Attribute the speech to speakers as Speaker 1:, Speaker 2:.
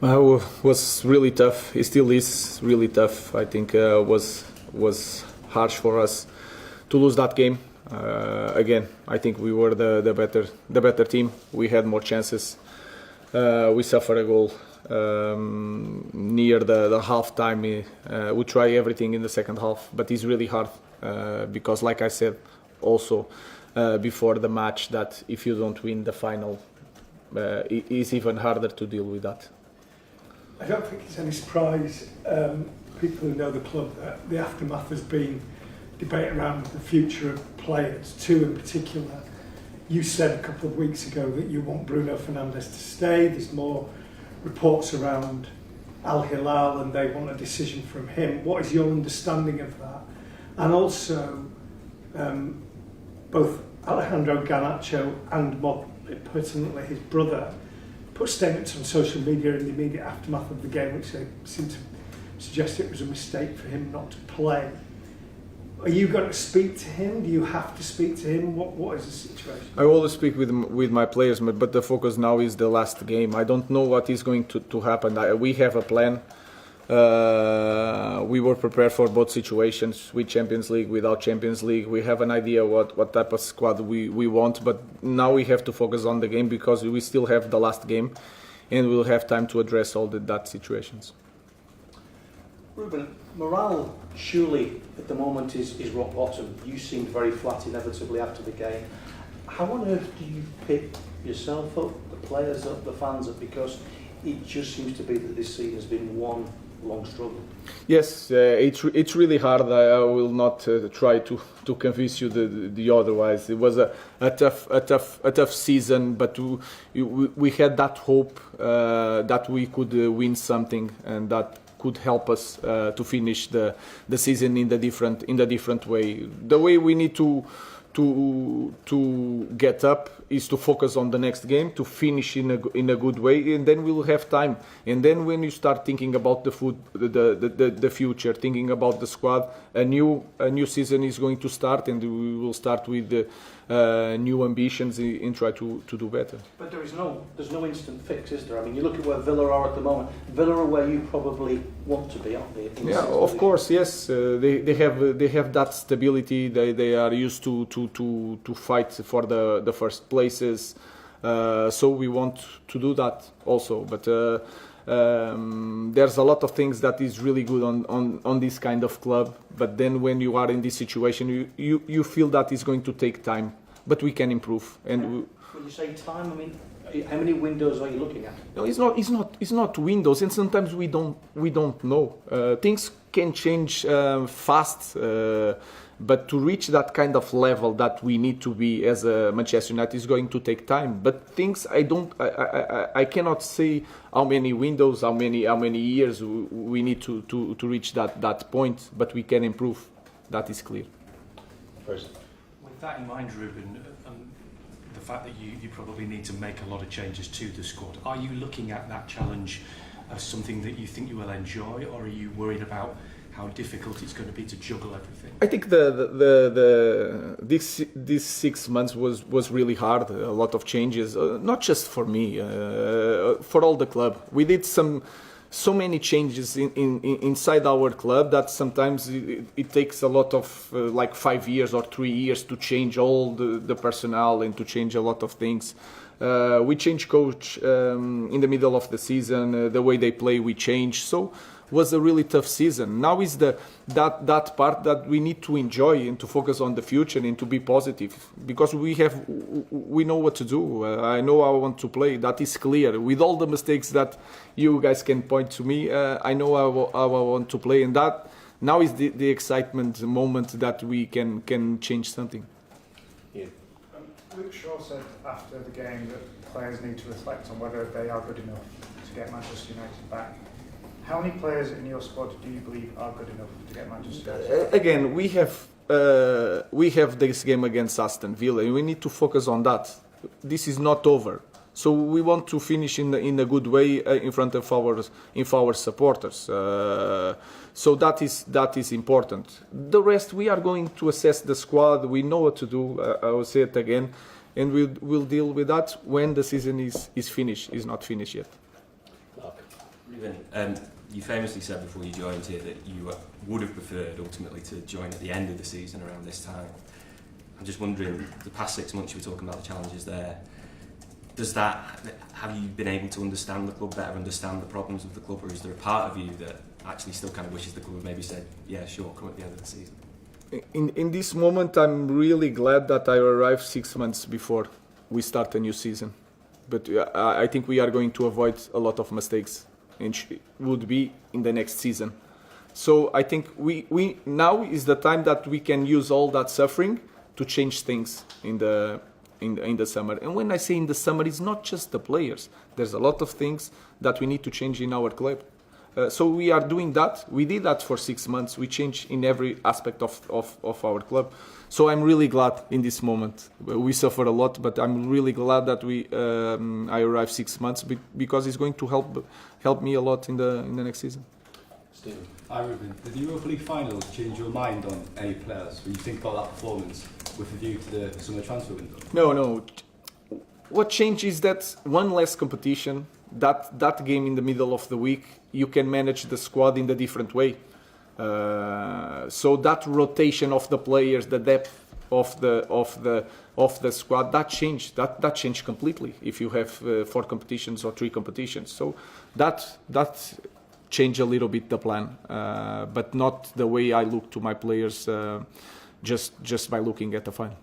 Speaker 1: Was really tough. It still is really tough. I think was harsh for us to lose that game. Again, I think we were the better team. We had more chances. We suffered a goal near the half time. We try everything in the second half, but it's really hard because, like I said, also before the match, that if you don't win the final, it's even harder to deal with that.
Speaker 2: I don't think it's any surprise, people who know the club, that the aftermath has been debate around the future of players, two in particular. You said a couple of weeks ago that you want Bruno Fernandes to stay. There's more reports around Al Hilal and they want a decision from him. What is your understanding of that? And also, both Alejandro Garnacho and more pertinently his brother put statements on social media in the immediate aftermath of the game which they seem to suggest it was a mistake for him not to play. Are you going to speak to him? Do you have to speak to him? What is the situation?
Speaker 1: I always speak with my players, but the focus now is the last game. I don't know what is going to happen. We have a plan. We were prepared for both situations, with Champions League, without Champions League. We have an idea what type of squad we want, but now we have to focus on the game because we still have the last game and we'll have time to address all that situations.
Speaker 3: Ruben, morale surely at the moment is rock bottom. You seemed very flat inevitably after the game. How on earth do you pick yourself up, the players up, the fans up? Because it just seems to be that this season has been one long struggle.
Speaker 1: Yes, it's really hard. I will not try to convince you the otherwise. It was a tough season, but we had that hope that we could win something, and that could help us to finish the season in the different way. The way we need to get up is to focus on the next game, to finish in a good way, and then we'll have time. And then when you start thinking about the future, thinking about the squad, a new season is going to start, and we will start with new ambitions and try to do better.
Speaker 3: But there's no instant fix, is there? I mean, you look at where Villa are at the moment. Villa are where you probably want to be, aren't they?
Speaker 1: Yeah, of course, yes. They have that stability. They are used to fight for the first places. So we want to do that also. But there's a lot of things that is really good on this kind of club. But then when you are in this situation, you feel that it's going to take time. But we can improve. And
Speaker 3: when you say time, I mean, how many windows are you looking at?
Speaker 1: No, it's not windows, and sometimes we don't know. Things can change fast, but to reach that kind of level that we need to be as a Manchester United is going to take time. But things I cannot say how many windows, how many years we need to reach that point, but we can improve. That is clear.
Speaker 3: First.
Speaker 4: With that in mind, Ruben, the fact that you probably need to make a lot of changes to the squad, are you looking at that challenge as something that you think you will enjoy, or are you worried about how difficult it's going to be to juggle everything?
Speaker 1: I think these 6 months was really hard. A lot of changes, not just for me, for all the club. We did so many changes inside our club that sometimes it takes a lot of like 5 years or 3 years to change all the personnel and to change a lot of things. We changed coach in the middle of the season. The way they play, we changed. So was a really tough season. Now is that part that we need to enjoy and to focus on the future and to be positive, because we know what to do. I know how I want to play. That is clear. With all the mistakes that you guys can point to me, I know how I want to play, and that now is the excitement moment that we can change something.
Speaker 3: Yeah.
Speaker 5: Luke Shaw said after the game that players need to reflect on whether they are good enough to get Manchester United back. How many players in your squad do you believe are good enough to get Manchester United?
Speaker 1: Again, we have this game against Aston Villa, and we need to focus on that. This is not over, so we want to finish in a good way in front of our supporters. So that is important. The rest, we are going to assess the squad. We know what to do. I will say it again, and we'll deal with that when the season is finished. Is not finished yet.
Speaker 6: Ruben, you famously said before you joined here that you would have preferred ultimately to join at the end of the season around this time. I'm just wondering, the past 6 months you were talking about the challenges there. Have you been able to understand the club better, understand the problems of the club, or is there a part of you that actually still kind of wishes the club had maybe said, yeah, sure, come at the end of the season?
Speaker 1: In this moment, I'm really glad that I arrived 6 months before we start a new season. But I think we are going to avoid a lot of mistakes, and would be in the next season. So I think we now is the time that we can use all that suffering to change things in the summer. And when I say in the summer, it's not just the players. There's a lot of things that we need to change in our club. So we are doing that. We did that for 6 months. We changed in every aspect of our club. So I'm really glad in this moment. We suffer a lot, but I'm really glad that I arrived 6 months because it's going to help me a lot in the next season.
Speaker 7: Stephen. Hi Ruben. Did the Europa League final change your mind on any players when you think about that performance with a view to the summer transfer window?
Speaker 1: No. What changed is that one less competition, that game in the middle of the week, you can manage the squad in a different way. So that rotation of the players, the depth of the squad, that changed completely. If you have 4 competitions or 3 competitions, so that changed a little bit the plan, but not the way I look to my players just by looking at the final.